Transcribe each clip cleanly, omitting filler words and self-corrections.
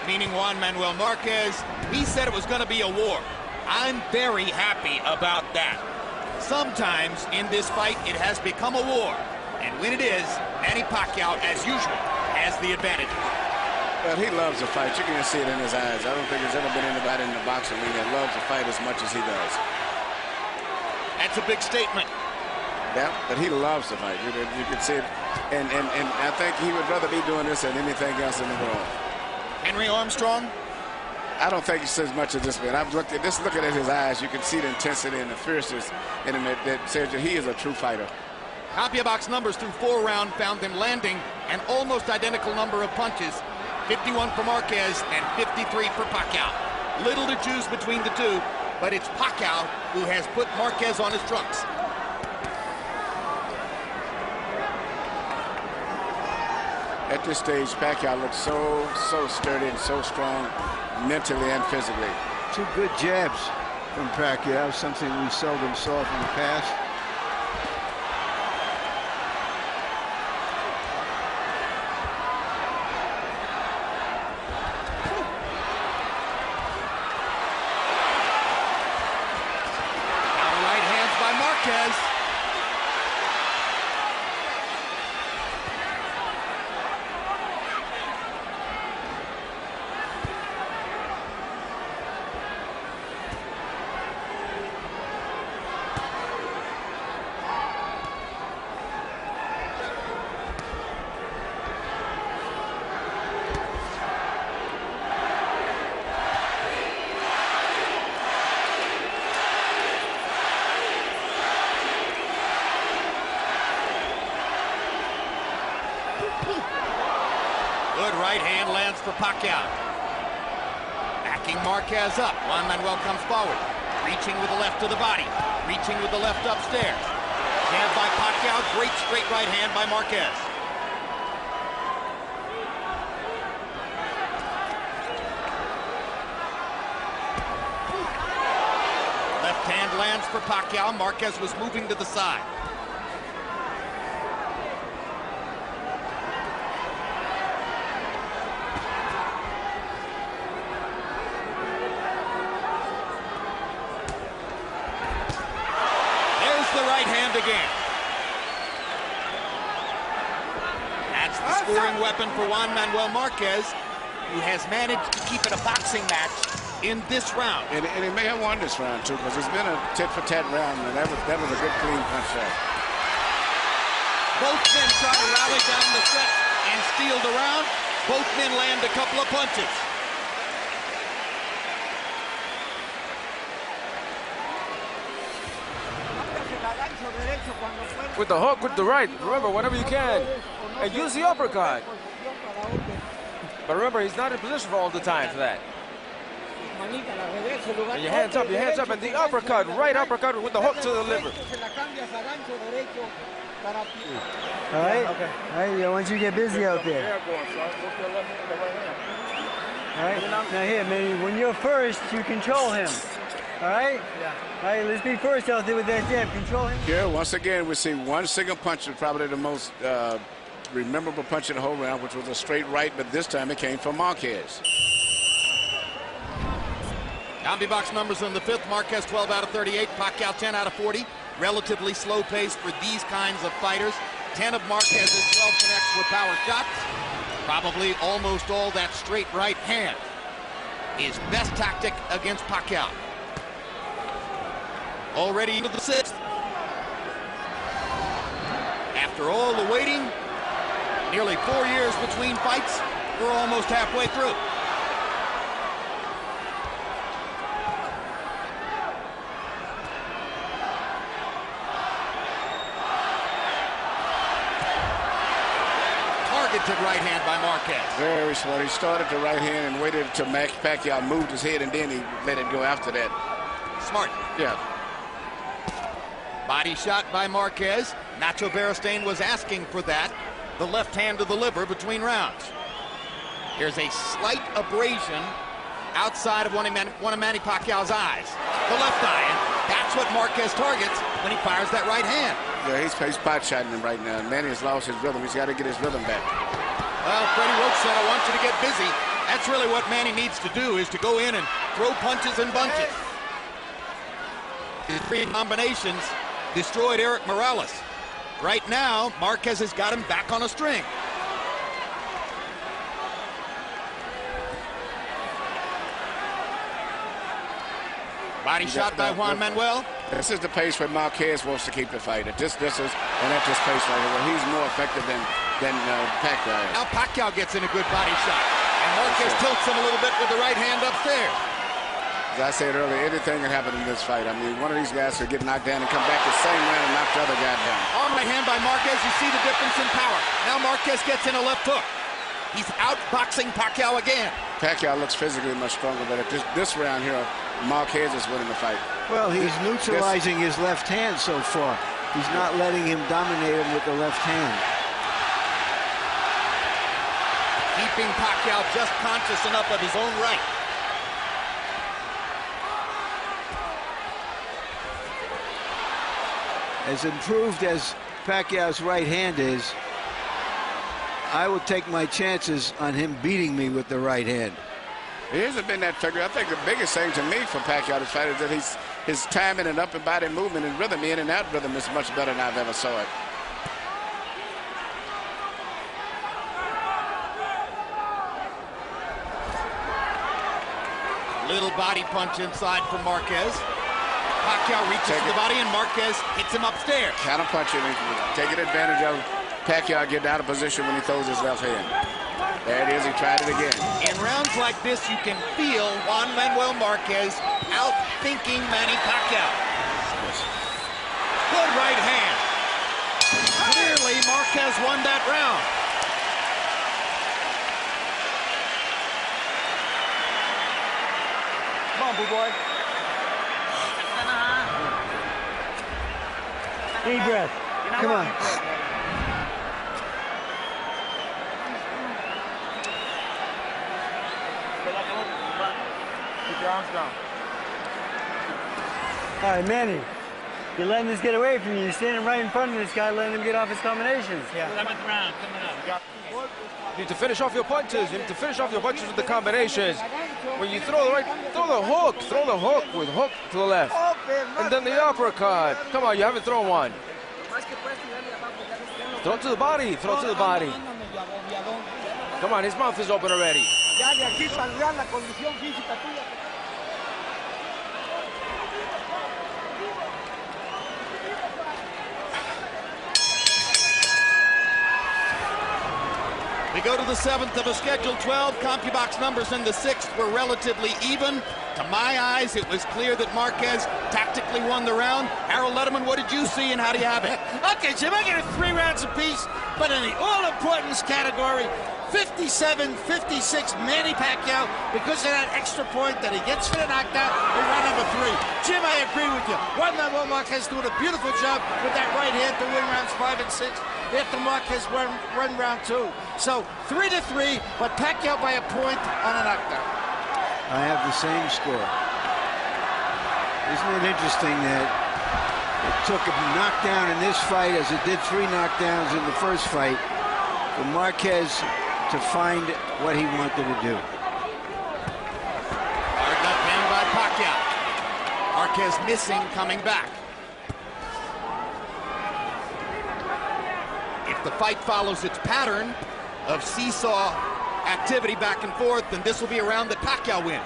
meaning Juan Manuel Marquez. He said it was going to be a war. I'm very happy about that. Sometimes in this fight, it has become a war. And when it is, Manny Pacquiao, as usual, has the advantage. Well, he loves to fight. You can see it in his eyes. I don't think there's ever been anybody in the boxing league that loves to fight as much as he does. That's a big statement. Yeah, but he loves to fight. You can see it. And I think he would rather be doing this than anything else in the world. Henry Armstrong? I don't think he says much of this man. I've looked at this, looking at his eyes, you can see the intensity and the fierceness in him that says that he is a true fighter. CompuBox numbers through 4 rounds found them landing an almost identical number of punches. 51 for Marquez and 53 for Pacquiao. Little to choose between the two, but it's Pacquiao who has put Marquez on his trunks. At this stage, Pacquiao looks so sturdy and so strong mentally and physically. 2 good jabs from Pacquiao, something we seldom saw from the past. Counter right hands by Marquez. Good right hand lands for Pacquiao. Backing Marquez up. Juan Manuel comes forward. Reaching with the left to the body. Reaching with the left upstairs. Jab by Pacquiao. Great straight right hand by Marquez. Left hand lands for Pacquiao. Marquez was moving to the side. Again. That's the scoring weapon for Juan Manuel Marquez, who has managed to keep it a boxing match in this round. And he may have won this round too, because it's been a tit-for-tat round, and that was a good clean punch there. Both men try to rally down the set and steal the round. Both men land a couple of punches. With the hook, with the right. Remember, whenever you can. And use the uppercut. But remember, he's not in position for all the time for that. And your hands up, and the uppercut, right uppercut with the hook to the liver. All right? Okay. All right, I want you to get busy out there. All right? Now here, man, when you're first, you control him. All right? Yeah. All right, let's be first out there with that jab. Control him. Here, once again, we see one single punch, was probably the most memorable punch in the whole round, which was a straight right, but this time it came from Marquez. CompuBox numbers in the 5th. Marquez 12 out of 38. Pacquiao 10 out of 40. Relatively slow pace for these kinds of fighters. 10 of Marquez's 12 connects with power shots. Probably almost all that straight right hand. His best tactic against Pacquiao. Already into the 6th. After all the waiting, nearly 4 years between fights, we're almost halfway through. Targeted right hand by Marquez. Very slow. He started the right hand and waited until Pacquiao moved his head, and then he let it go after that. Smart. Yeah. Body shot by Marquez. Nacho Beristain was asking for that. The left hand to the liver between rounds. Here's a slight abrasion outside of one of Manny Pacquiao's eyes. The left eye, and that's what Marquez targets when he fires that right hand. Yeah, he's pot shotting him right now. Manny has lost his rhythm. He's got to get his rhythm back. Well, Freddie Roach said, I want you to get busy. That's really what Manny needs to do, is to go in and throw punches and bunches. His three combinations destroyed Eric Morales. Right now, Marquez has got him back on a string. Body shot by Juan Manuel. This is the pace where Marquez wants to keep the fight. This is, and at this pace right here, where he's more effective than Pacquiao is. Now Pacquiao gets in a good body shot, and Marquez tilts him a little bit with the right hand upstairs. As I said earlier, anything can happen in this fight. I mean, one of these guys could get knocked down and come back the same round and knock the other guy down. Arm right hand by Marquez. You see the difference in power. Now Marquez gets in a left hook. He's outboxing Pacquiao again. Pacquiao looks physically much stronger, but at this round here, Marquez is winning the fight. Well, he's neutralizing his left hand so far. He's not letting him dominate him with the left hand. Keeping Pacquiao just conscious enough of his own right. As improved as Pacquiao's right hand is, I will take my chances on him beating me with the right hand. It hasn't been that figure. I think the biggest thing to me for Pacquiao this fight is that his timing and upper body movement and rhythm, in and out rhythm, is much better than I've ever saw it. Little body punch inside from Marquez. Pacquiao reaches to the body and Marquez hits him upstairs. Counter punching, taking advantage of Pacquiao getting out of position when he throws his left hand. There it is, he tried it again. In rounds like this, you can feel Juan Manuel Marquez out-thinking Manny Pacquiao. Good right hand. Clearly, Marquez won that round. Come on, boo boy. Deep breath. Come on. Keep your arms down. All right, Manny. You're letting this get away from you. You're standing right in front of this guy, letting him get off his combinations. Yeah. You need to finish off your punches. You need to finish off your punches with the combinations. When you throw the hook. Throw the hook with hook to the left. And then the uppercut. Come on, you haven't thrown one. Throw it to the body. Throw it to the body. Come on, his mouth is open already. We go to the 7th of a scheduled 12. CompuBox numbers in the 6th were relatively even. To my eyes, it was clear that Marquez tactically won the round. Harold Letterman, what did you see and how do you have it? Okay, Jim, I get it 3 rounds apiece, but in the all-importance category, 57-56 Manny Pacquiao, because of that extra point that he gets for the knockdown in round number 3. Jim, I agree with you. Juan Manuel Marquez doing a beautiful job with that right hand to win rounds 5 and 6. After Marquez won round 2. So 3-3, but Pacquiao by a point on a knockdown. I have the same score. Isn't it interesting that it took a knockdown in this fight as it did 3 knockdowns in the first fight for Marquez to find what he wanted to do. Hard left hand by Pacquiao. Marquez missing, coming back. If the fight follows its pattern of seesaw activity back and forth, then this will be a round that Pacquiao wins.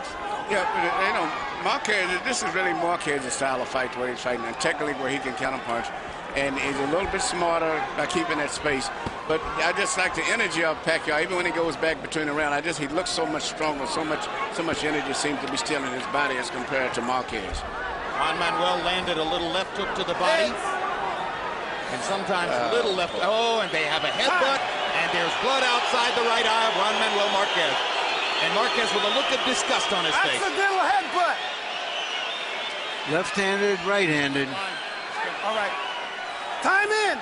Yeah, but, you know, Marquez, this is really Marquez's style of fight, where he's fighting, and technically where he can counterpunch. And he's a little bit smarter by keeping that space. But I just like the energy of Pacquiao. Even when he goes back between the round, he looks so much stronger, so much energy seems to be still in his body as compared to Marquez. Juan Manuel landed a little left hook to the body. And sometimes a little left. Oh, and they have a headbutt. And there's blood outside the right eye of Juan Manuel Marquez. And Marquez with a look of disgust on his face. That's a little headbutt. Left-handed, right-handed. All right. Time in.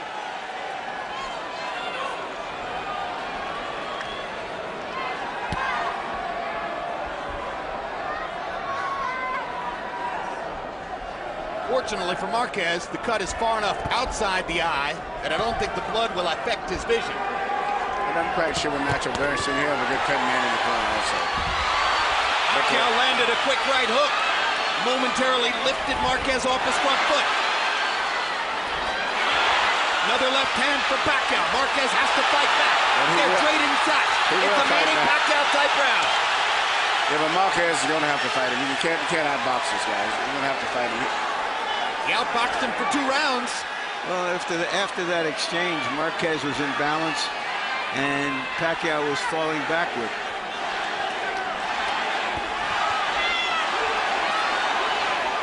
Fortunately for Marquez, the cut is far enough outside the eye that I don't think the blood will affect his vision. And I'm quite sure with Nacho Bernstein, he has a good cutting man in the corner also. Pacquiao landed a quick right hook. Momentarily lifted Marquez off his front foot. Another left hand for Pacquiao. Marquez has to fight back. They're trading shots. It's a Manny Pacquiao type round. Yeah, but Marquez is going to have to fight him. You can't outbox this guy. You're going to have to fight him. He outboxed him for 2 rounds. Well, after that exchange, Marquez was in balance, and Pacquiao was falling backward.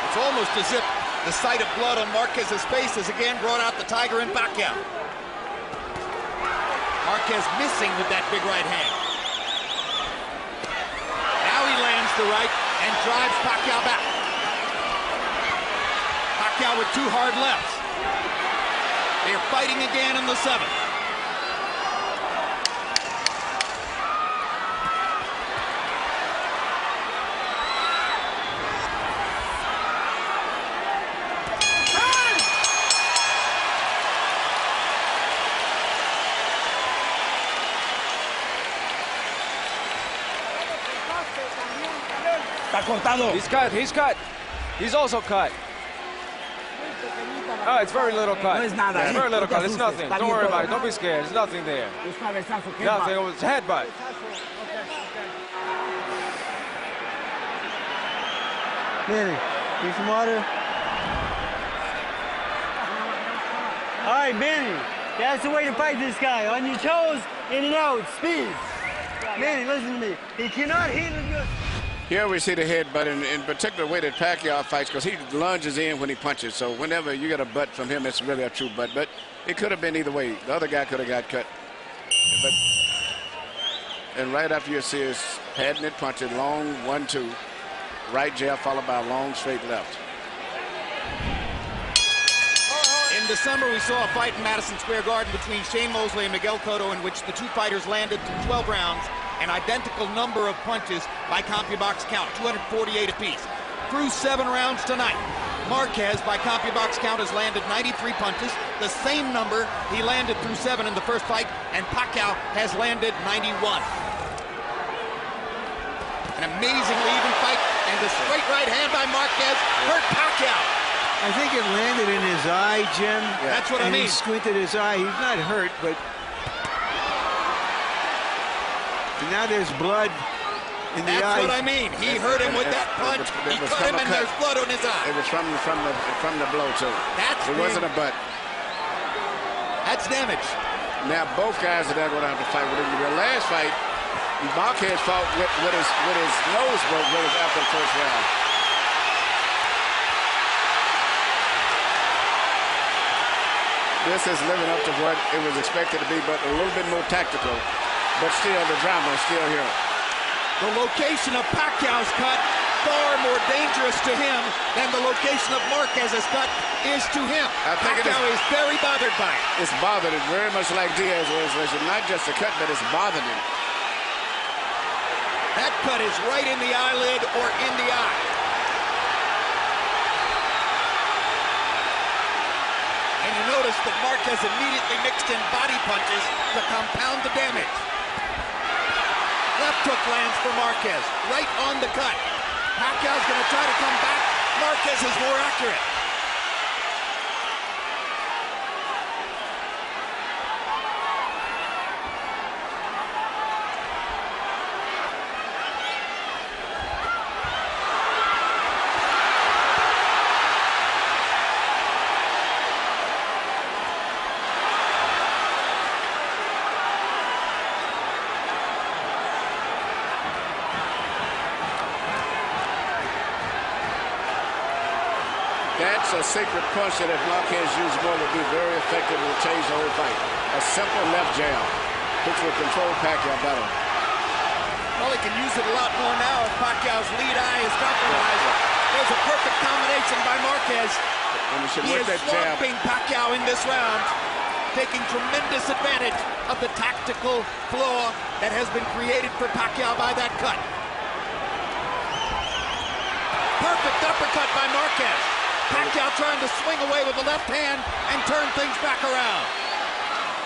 It's almost as if the sight of blood on Marquez's face has again brought out the tiger in Pacquiao. Marquez missing with that big right hand. Now he lands the right and drives Pacquiao back. Pacquiao with 2 hard lefts. They're fighting again in the 7th. He's cut, he's cut. He's also cut. Oh, it's very little cut. It's very little cut. It's nothing. Don't worry about it. Don't be scared. There's nothing there. Nothing. It was headbutt. Manny, need some water? All right, Manny, that's the way to fight this guy. On your toes, in and out, speed. Manny, listen to me. He cannot handle your... Here we see the headbutt, in particular the way that Pacquiao fights, because he lunges in when he punches. So whenever you get a butt from him, it's really a true butt. But it could have been either way. The other guy could have got cut. And right after you see his padding it, punching, long 1-2, right jab followed by a long straight left. In December, we saw a fight in Madison Square Garden between Shane Mosley and Miguel Cotto, in which the 2 fighters landed through 12 rounds, an identical number of punches by CompuBox count, 248 apiece. Through 7 rounds tonight, Marquez, by CompuBox count, has landed 93 punches, the same number he landed through 7 in the first fight, and Pacquiao has landed 91. An amazingly even fight, and the straight right hand by Marquez hurt Pacquiao. I think it landed in his eye, Jim. Yeah. That's what I mean. He squinted his eye. He's not hurt, but now there's blood in the eye. That's what I mean. He hurt him with that punch. He cut him, and there's blood on his eye. It was from the blow too. It wasn't a butt. That's damage. Now both guys are going to have to fight with him. The last fight, Marquez fought with his nose broke after the first round. This is living up to what it was expected to be, but a little bit more tactical. But still, the drama is still here. The location of Pacquiao's cut, far more dangerous to him than the location of Marquez's cut is to him. Pacquiao is very bothered by it. It's bothered him very much like Diaz was. Not just a cut, but it's bothered him. That cut is right in the eyelid or in the eye. And you notice that Marquez immediately mixed in body punches to compound the damage. Left hook lands for Marquez, right on the cut. Pacquiao's going to try to come back. Marquez is more accurate. That's a secret punch that if Marquez used more would be very effective and change the whole fight. A simple left jab, which will control Pacquiao better. Well, he can use it a lot more now if Pacquiao's lead eye is compromised. There's a perfect combination by Marquez. He is swamping Pacquiao in this round, taking tremendous advantage of the tactical flaw that has been created for Pacquiao by that cut. Perfect uppercut by Marquez. Pacquiao trying to swing away with the left hand and turn things back around.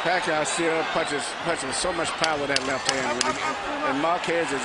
Pacquiao still punches with so much power with that left hand. And Marquez is